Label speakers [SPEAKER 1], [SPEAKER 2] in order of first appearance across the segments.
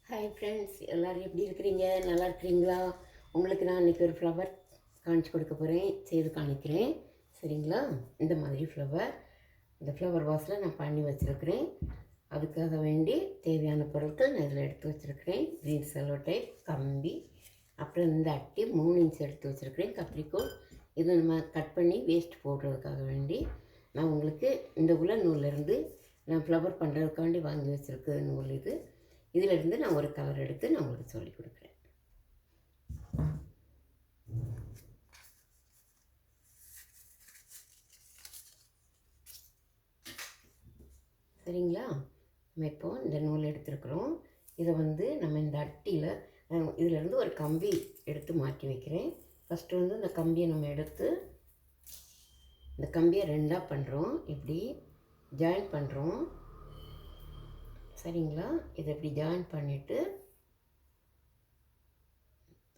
[SPEAKER 1] Hi friends, எல்லோரும் எப்படி இருக்கிறீங்க? நல்லா இருக்கிறீங்களா? உங்களுக்கு நான் இன்றைக்கி ஒரு ஃப்ளவர் காமிச்சு கொடுக்க போகிறேன், செய்து காணிக்கிறேன். சரிங்களா? இந்த மாதிரி இந்த ஃப்ளவர் வாஸில் நான் பண்ணி வச்சுருக்கிறேன். அதுக்காக வேண்டி தேவையான பொருட்கள் நான் இதில் எடுத்து வச்சுருக்கிறேன். க்ரீன் செல்லோ டைப், கம்பி, அப்புறம் இந்த அட்டி 3 இன்ச் எடுத்து வச்சுருக்கிறேன், கத்திரிக்கோல். இதை நம்ம கட் பண்ணி வேஸ்ட் போடுறதுக்காக வேண்டி நான் உங்களுக்கு இந்த உலர் நூல்லேருந்து நான் ஃப்ளவர் பண்ணுறதுக்காண்டி வாங்கி வச்சுருக்க நூல் இது. இதிலிருந்து நான் ஒரு கலர் எடுத்து நான் உங்களுக்கு சொல்லிக் கொடுக்குறேன். சரிங்களா? நம்ம இப்போ இந்த நூல் எடுத்துருக்குறோம். இதை நம்ம இந்த அட்டியில் இதிலேருந்து ஒரு கம்பி எடுத்து மாட்டி வைக்கிறேன். ஃபஸ்ட்டு இந்த கம்பியை நம்ம எடுத்து இந்த கம்பியை 2ஆக பண்ணுறோம். இப்படி ஜாயின் பண்ணுறோம். சரிங்களா? இதை இப்படி ஜாயின் பண்ணிவிட்டு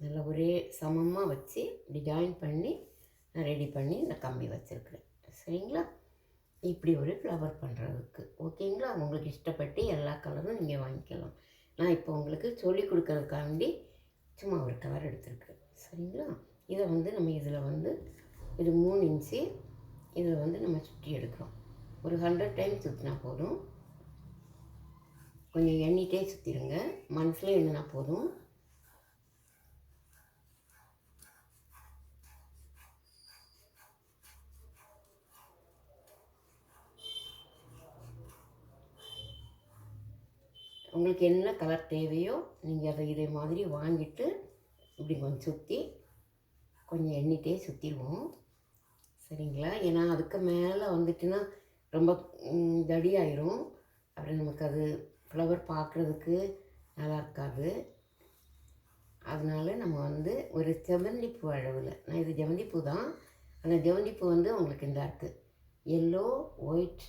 [SPEAKER 1] நல்லா ஒரே சமமாக வச்சு இப்படி ஜாயின் பண்ணி நான் ரெடி பண்ணி இந்த கம்பி வச்சுருக்குறேன். சரிங்களா? இப்படி ஒரு ஃப்ளவர் பண்ணுறதுக்கு ஓகேங்களா? உங்களுக்கு இஷ்டப்பட்டு எல்லா கலரும் நீங்கள் வாங்கிக்கலாம். நான் இப்போ உங்களுக்கு சொல்லிக் கொடுக்கறதுக்காண்டி சும்மா ஒரு கலர் எடுத்துருக்குறேன். சரிங்களா? இதை நம்ம இதில் இது 3 இன்ச்சு. இதில் நம்ம சுற்றி எடுக்கிறோம். ஒரு 100 டைம் சுற்றினா போதும். கொஞ்சம் எண்ணிட்டே சுற்றிடுங்க. மனசில் எண்ணினா போதும். உங்களுக்கு என்ன கலர் தேவையோ நீங்கள் அதை இதே மாதிரி வாங்கிட்டு இப்படி கொஞ்சம் சுற்றி கொஞ்சம் எண்ணிட்டே சுற்றிடுவோம். சரிங்களா? ஏன்னா அதுக்கு மேலே வந்துட்டுன்னா ரொம்ப தடியாயிரும். அப்புறம் நமக்கு அது ஃப்ளவர் பார்க்குறதுக்கு நல்லா இருக்காது. அதனால நம்ம ஒரு செவந்திப்பூ அளவில், நான் இது ஜெவந்திப்பூ தான். அந்த ஜெவந்திப்பூ உங்களுக்கு இந்த இருக்குது, எல்லோ, ஒயிட்,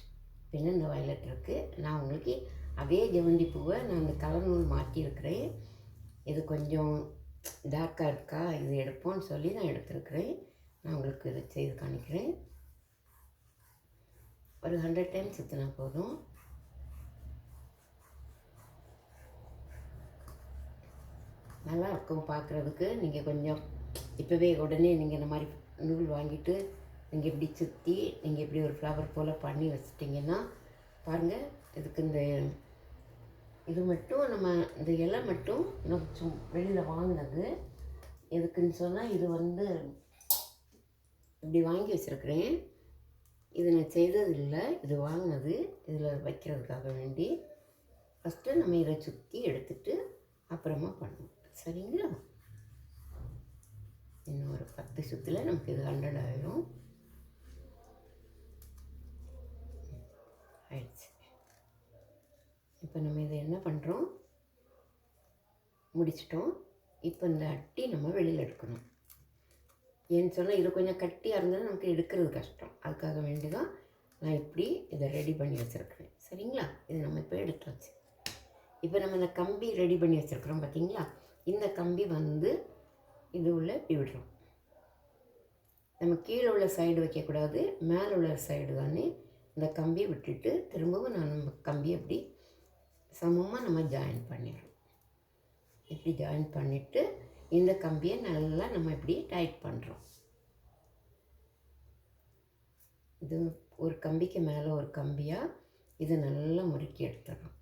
[SPEAKER 1] பின்ன இந்த வயலட் இருக்குது. நான் உங்களுக்கு அதே ஜெவந்திப்பூவை நான் இந்த கலர் நூல் மாற்றிருக்கிறேன். இது கொஞ்சம் டார்க்காக இருக்கா, இது எடுப்போம்னு சொல்லி நான் எடுத்துருக்கிறேன். நான் உங்களுக்கு இதை செய்து காணிக்கிறேன். ஒரு 100 டைம் சுற்றினா போதும். நல்லா இருக்கும் பார்க்குறதுக்கு. நீங்கள் கொஞ்சம் இப்போவே உடனே நீங்கள் இந்த மாதிரி நூல் வாங்கிட்டு நீங்கள் இப்படி சுற்றி நீங்கள் இப்படி ஒரு ஃப்ளவர் போல் பண்ணி வச்சிட்டிங்கன்னா பாருங்கள். இதுக்கு இது மட்டும் நம்ம இந்த இலை மட்டும் நான் வெளியில் வாங்கினது. எதுக்குன்னு சொன்னால் இது இப்படி வாங்கி வச்சுருக்கிறேன். இது நான் செய்தது இல்லை, இது வாங்கினது. இதில் வைக்கிறதுக்காக வேண்டி ஃபஸ்ட்டு நம்ம இதை சுற்றி எடுத்துகிட்டு அப்புறமா பண்ணுவோம். சரிங்களா? இன்னும் ஒரு 10 சுற்றில் நமக்கு இது 100 ஆயிரும். ஆயிடுச்சு. இப்போ நம்ம இதை என்ன பண்ணுறோம், முடிச்சிட்டோம். இப்போ இந்த அட்டி நம்ம வெளியில் எடுக்கணும். ஏன்னு சொன்னால் இது கொஞ்சம் கட்டியாக இருந்தாலும் நமக்கு எடுக்கிறது கஷ்டம். அதுக்காக வேண்டி தான் நான் இப்படி இதை ரெடி பண்ணி வச்சுருக்கிறேன். சரிங்களா? இது நம்ம இப்போ எடுத்தாச்சு. இப்போ நம்ம இந்த கம்பி ரெடி பண்ணி வச்சுருக்குறோம் பார்த்தீங்களா? இந்த கம்பி இது உள்ள இப்படி விடுறோம். நம்ம கீழே உள்ள சைடு வைக்கக்கூடாது, மேலே உள்ள சைடு தானே. இந்த கம்பியை விட்டுட்டு திரும்பவும் நம்ம கம்பியை அப்படி சமமாக நம்ம ஜாயின் பண்ணிடுறோம். இப்படி ஜாயின் பண்ணிவிட்டு இந்த கம்பியை நல்லா நம்ம இப்படி டைட் பண்ணுறோம். இது ஒரு கம்பிக்கு மேலே ஒரு கம்பியாக இதை நல்லா முறுக்கி எடுத்துடுறோம்.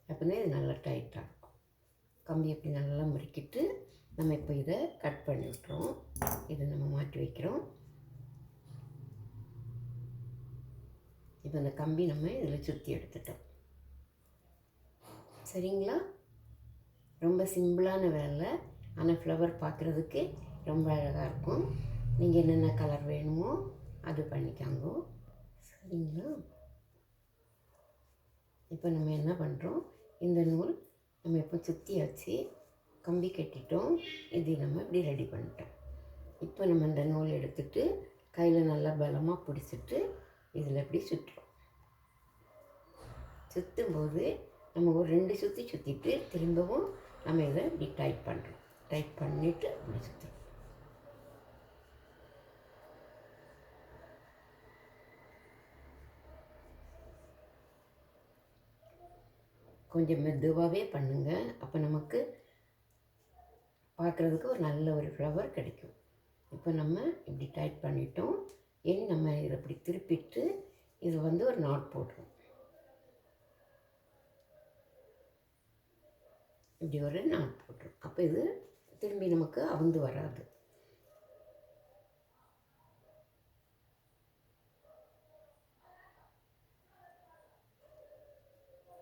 [SPEAKER 1] அப்படின்னா இது நல்லா டைட்டாக இருக்கும். கம்பி இப்படி நல்லா முறுக்கிட்டு நம்ம இப்போ இதை கட் பண்ணி விட்டுறோம். இதை நம்ம மாட்டி வைக்கிறோம். இப்போ இந்த கம்பி நம்ம இதில் சுற்றி எடுத்துட்டோம். சரிங்களா? ரொம்ப சிம்பிளான வேலை, ஆனால் ஃப்ளவர் பார்க்குறதுக்கு ரொம்ப அழகாக இருக்கும். நீங்கள் என்னென்ன கலர் வேணுமோ அது பண்ணிக்காங்க. சரிங்களா? இப்போ நம்ம என்ன பண்ணுறோம், இந்த நூல் நம்ம இப்போ சுற்றி வச்சு கம்பி கட்டிட்டோம். இது நம்ம இப்படி ரெடி பண்ணிட்டோம். இப்போ நம்ம இந்த நூல் எடுத்துகிட்டு கையில் நல்லா பலமாக பிடிச்சிட்டு இதில் இப்படி சுற்றுறோம். சுற்றும்போது நம்ம ஒரு 2 சுற்றி சுற்றிட்டு திரும்பவும் நம்ம இதை இப்படி டைட் பண்ணுறோம். டைட் பண்ணிவிட்டு இப்படி சுற்றுறோம். கொஞ்சம் மெதுவாகவே பண்ணுங்கள். அப்போ நமக்கு பார்க்குறதுக்கு ஒரு நல்ல ஒரு ஃப்ளவர் கிடைக்கும். இப்போ நம்ம இப்படி டைட் பண்ணிட்டோம். இனி நம்ம இதை இப்படி திருப்பிட்டு இது வந்து ஒரு நாட் போடுறோம். இப்படி ஒரு நாட் போட்டுரும். அப்போ இது திரும்பி நமக்கு அவுந்து வராது.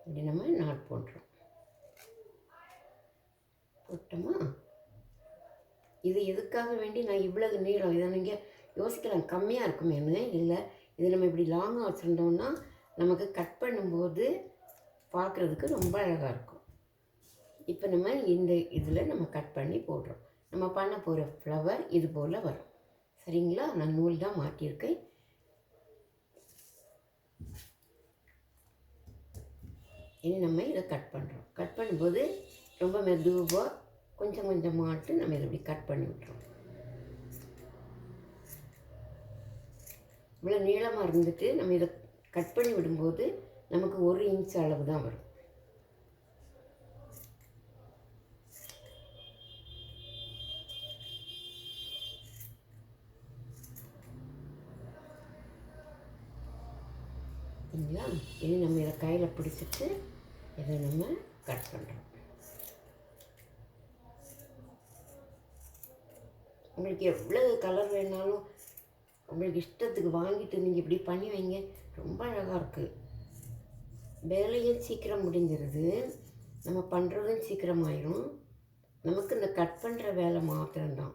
[SPEAKER 1] இப்படி நம்ம நாட் போடுறோம். போட்டோமா? இது எதுக்காக வேண்டி நான் இவ்வளவு நீளம், இதை நீங்கள் யோசிக்கலாம் கம்மியாக இருக்குமேனு. இல்லை, இது நம்ம இப்படி லாங்காக வச்சுருந்தோம்னா நமக்கு கட் பண்ணும்போது பார்க்குறதுக்கு ரொம்ப அழகாக இருக்கும். இப்போ நம்ம இந்த இதில் நம்ம கட் பண்ணி போடுறோம். நம்ம பண்ண போகிற ஃப்ளவர் இது போல் வரும். சரிங்களா? நான் நூல் தான் மாட்டியிருக்கேன். இனி நம்ம இதை கட் பண்ணுறோம். கட் பண்ணும்போது ரொம்ப மெதுவாக கொஞ்சம் கொஞ்சமாட்டு நம்ம இதை இப்படி கட் பண்ணி விட்டுறோம். இவ்வளோ நீளமாக இருந்துட்டு நம்ம இதை கட் பண்ணி விடும்போது நமக்கு 1 இன்ச் அளவு தான் வரும். சரிங்களா? இனி நம்ம இதை கையில் பிடிச்சிட்டு இதை நம்ம கட் பண்ணுறோம். உங்களுக்கு எவ்வளோ கலர் வேணாலும் உங்களுக்கு இஷ்டத்துக்கு வாங்கிட்டு நீங்கள் இப்படி பண்ணி வைங்க. ரொம்ப அழகாக இருக்குது. வேலையும் சீக்கிரம் முடிஞ்சிருது, நம்ம பண்ணுறதும் சீக்கிரமாயிரும். நமக்கு இந்த கட் பண்ணுற வேலை மாத்திரம்தான்.